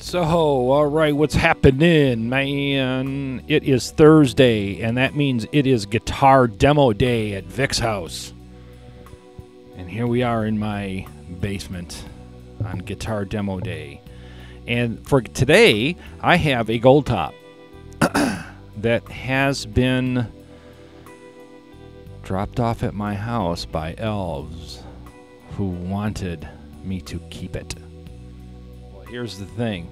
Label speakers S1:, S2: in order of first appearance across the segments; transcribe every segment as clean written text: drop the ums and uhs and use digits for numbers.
S1: So, all right, what's happening, man? It is Thursday, and that means it is guitar demo day at Vic's house. And here we are in my basement on guitar demo day. And for today, I have a gold top that has been dropped off at my house by elves who wanted me to keep it. Here's the thing.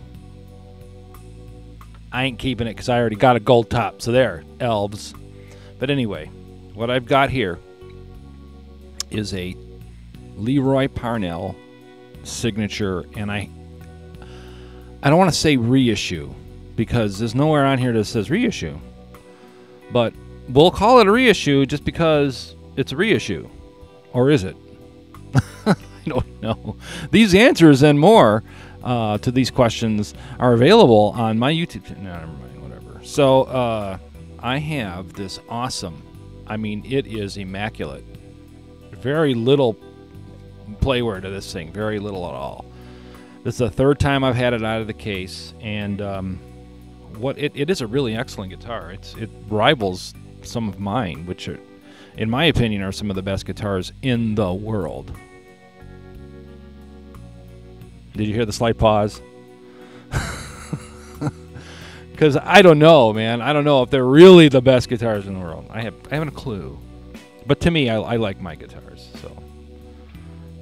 S1: I ain't keeping it because I already got a gold top. So there, elves. But anyway, what I've got here is a Leroy Parnell signature. And I don't want to say reissue because there's nowhere on here that says reissue. But we'll call it a reissue just because it's a reissue. Or is it? I don't know. These answers and more to these questions are available on my YouTube channel. No, never mind, whatever. So I have this awesome, I mean, it is immaculate. Very little playwear to this thing, very little at all. This is the third time I've had it out of the case, and it is a really excellent guitar. It rivals some of mine, which are, in my opinion, are some of the best guitars in the world. Did you hear the slight pause? Because I don't know, man. I don't know if they're really the best guitars in the world. I haven't a clue. But to me, I like my guitars.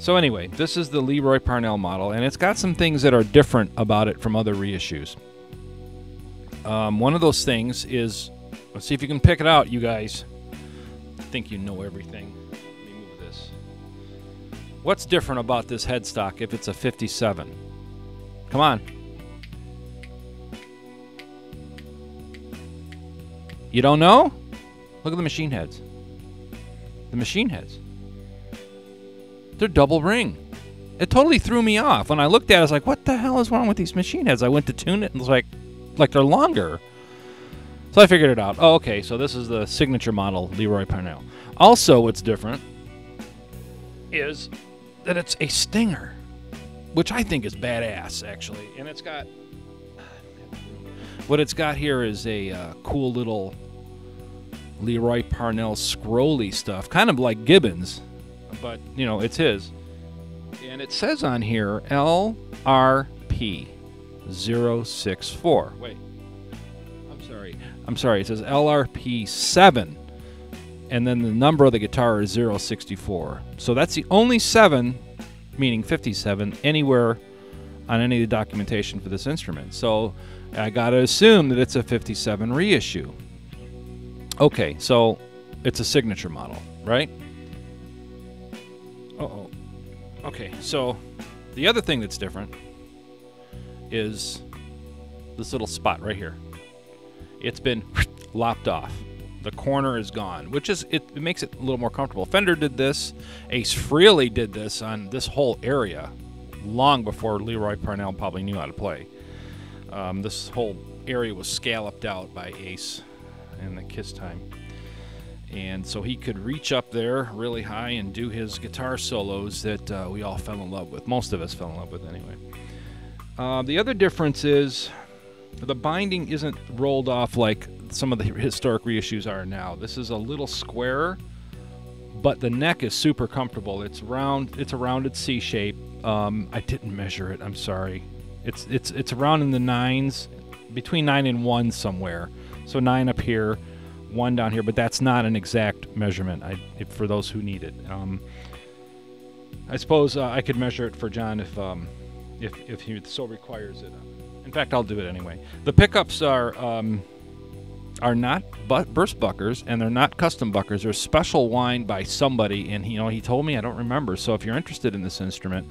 S1: So anyway, this is the Leroy Parnell model, and it's got some things that are different about it from other reissues. One of those things is, let's see if you can pick it out, you guys. I think you know everything. What's different about this headstock if it's a 57? Come on. You don't know? Look at the machine heads. The machine heads. They're double ring. It totally threw me off. When I looked at it, I was like, what the hell is wrong with these machine heads? I went to tune it and it was like they're longer. So I figured it out. Oh, okay, so this is the signature model Leroy Parnell. Also, what's different is that it's a Stinger, which I think is badass, actually. And it's got, what it's got here is a cool little Leroy Parnell scrolly stuff, kind of like Gibbons, but, you know, it's his. And it says on here, LRP 064. Wait, I'm sorry, it says LRP 7. And then the number of the guitar is 064. So that's the only 7, meaning 57, anywhere on any of the documentation for this instrument. So I got to assume that it's a 57 reissue. Okay, so it's a signature model, right? Uh-oh. Okay, so the other thing that's different is this little spot right here. It's been lopped off. The corner is gone, which is it makes it a little more comfortable. Fender did this. Ace Frehley did this on this whole area long before Leroy Parnell probably knew how to play. This whole area was scalloped out by Ace in the Kiss time. And so he could reach up there really high and do his guitar solos that we all fell in love with. Most of us fell in love with anyway. The other difference is the binding isn't rolled off like some of the historic reissues are now. This is a little square, but the neck is super comfortable. It's round. It's a rounded C shape. I didn't measure it. I'm sorry. It's around in the 9s, between 9 and 1 somewhere. So 9 up here, 1 down here. But that's not an exact measurement. For those who need it. I suppose I could measure it for John if he so requires it. In fact, I'll do it anyway. The pickups are not burst buckers, and they're not custom buckers. They're special wind by somebody, and he told me, I don't remember. So if you're interested in this instrument,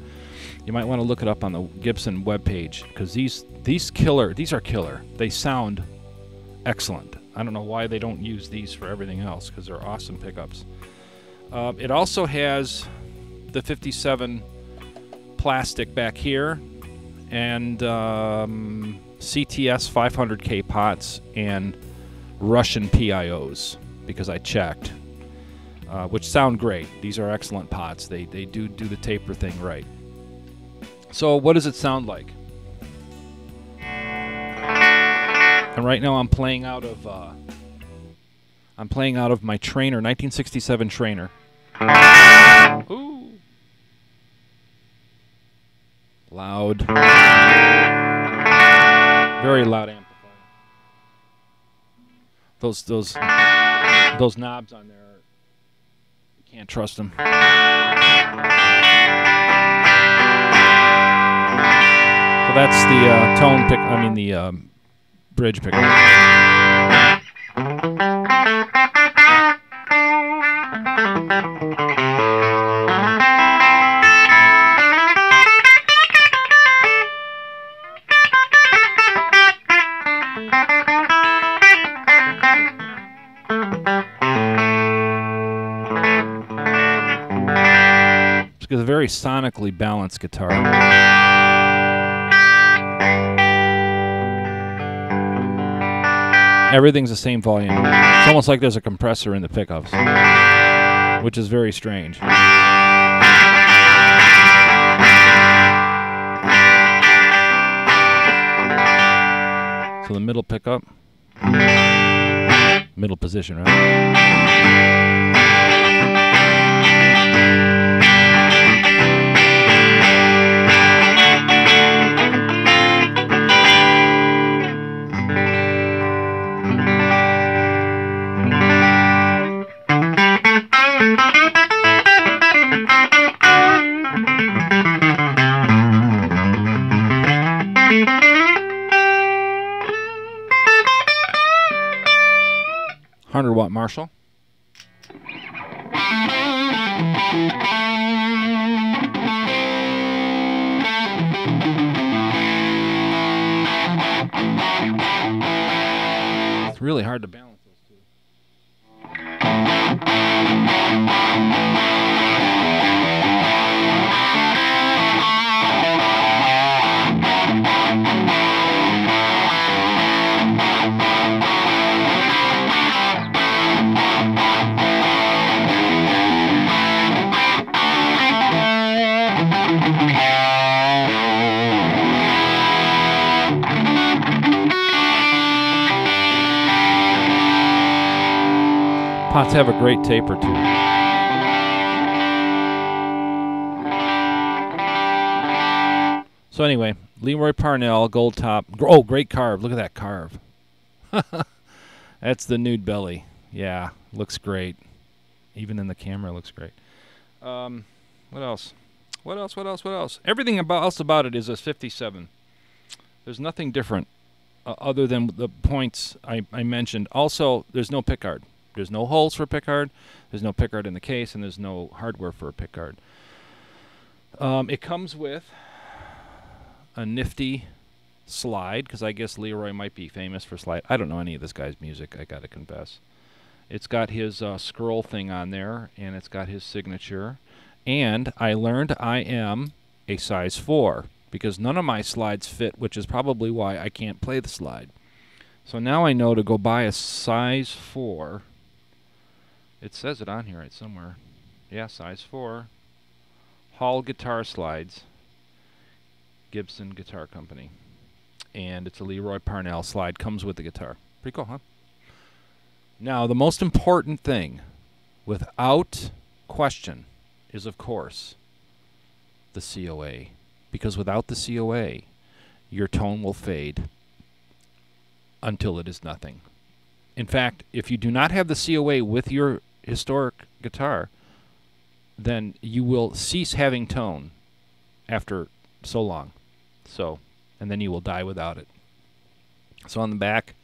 S1: you might want to look it up on the Gibson webpage, because these are killer. They sound excellent. I don't know why they don't use these for everything else, because they're awesome pickups. It also has the 57 plastic back here, and CTS 500K pots and Russian PIOs, because I checked, which sound great. These are excellent pots. They do the taper thing right. So what does it sound like? And right now I'm playing out of my Trainer, 1967 Trainer. Ooh. Loud. Very loud amplifier. Those knobs on there, you can't trust them. So that's the tone pick. I mean the bridge pickup. It's a very sonically balanced guitar. Everything's the same volume. It's almost like there's a compressor in the pickups, which is very strange. So the middle pickup, middle position, right? 100-watt Marshall. It's really hard to balance those two. Pots have a great taper too. So anyway, Leroy Parnell, gold top. Oh, great carve. Look at that carve. That's the nude belly. Yeah, looks great. Even in the camera, it looks great. What else? What else? Everything else about it is a 57. There's nothing different other than the points I mentioned. Also, there's no pickguard. There's no holes for pickguard. There's no pickguard in the case, and there's no hardware for a pickguard. It comes with a nifty slide, because I guess Leroy might be famous for slide. I don't know any of this guy's music, I gotta confess. It's got his scroll thing on there, and it's got his signature. And I learned I am a size 4, because none of my slides fit, which is probably why I can't play the slide. So now I know to go buy a size 4. It says it on here right somewhere. Yeah, size 4. Hall guitar slides. Gibson Guitar Company. And it's a Leroy Parnell slide. Comes with the guitar. Pretty cool, huh? Now, the most important thing, without question, is, of course, the COA. Because without the COA, your tone will fade until it is nothing. In fact, if you do not have the COA with your historic guitar, then you will cease having tone after so long. And then you will die without it. So on the back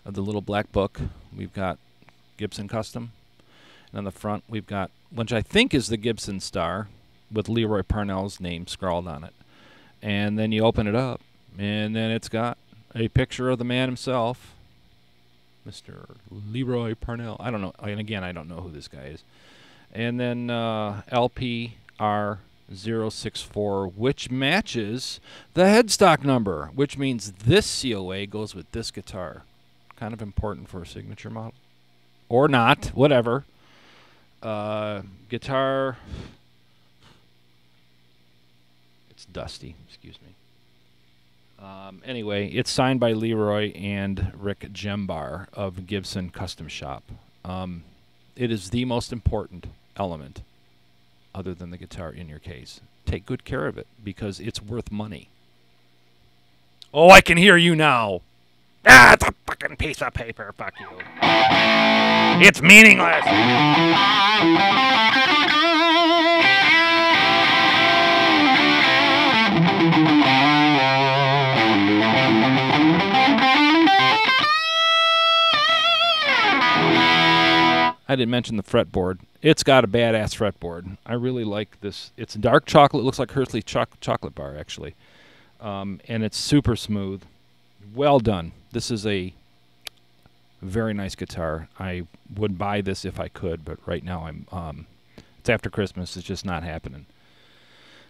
S1: of the little black book, we've got Gibson Custom. And on the front, we've got, which I think is the Gibson star, with Leroy Parnell's name scrawled on it. And then you open it up, and then it's got a picture of the man himself, Mr. Leroy Parnell. I don't know. And again, I don't know who this guy is. And then LPR064, which matches the headstock number, which means this COA goes with this guitar. Kind of important for a signature model. Or not, whatever. Guitar. It's dusty, excuse me. Anyway, it's signed by Leroy and Rick Gembar of Gibson Custom Shop. It is the most important element, other than the guitar, in your case. Take good care of it, because it's worth money. Oh, I can hear you now. Ah, it's a fucking piece of paper. Fuck you. It's meaningless. I didn't mention the fretboard. It's got a badass fretboard. I really like this. It's dark chocolate. It looks like Hershey's chocolate bar, actually. And it's super smooth. Well done. This is a very nice guitar. I would buy this if I could, but right now it's after Christmas. It's just not happening.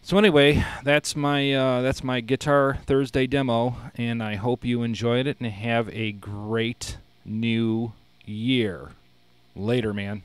S1: So anyway, that's my Guitar Thursday demo, and I hope you enjoyed it and have a great new year. Later, man.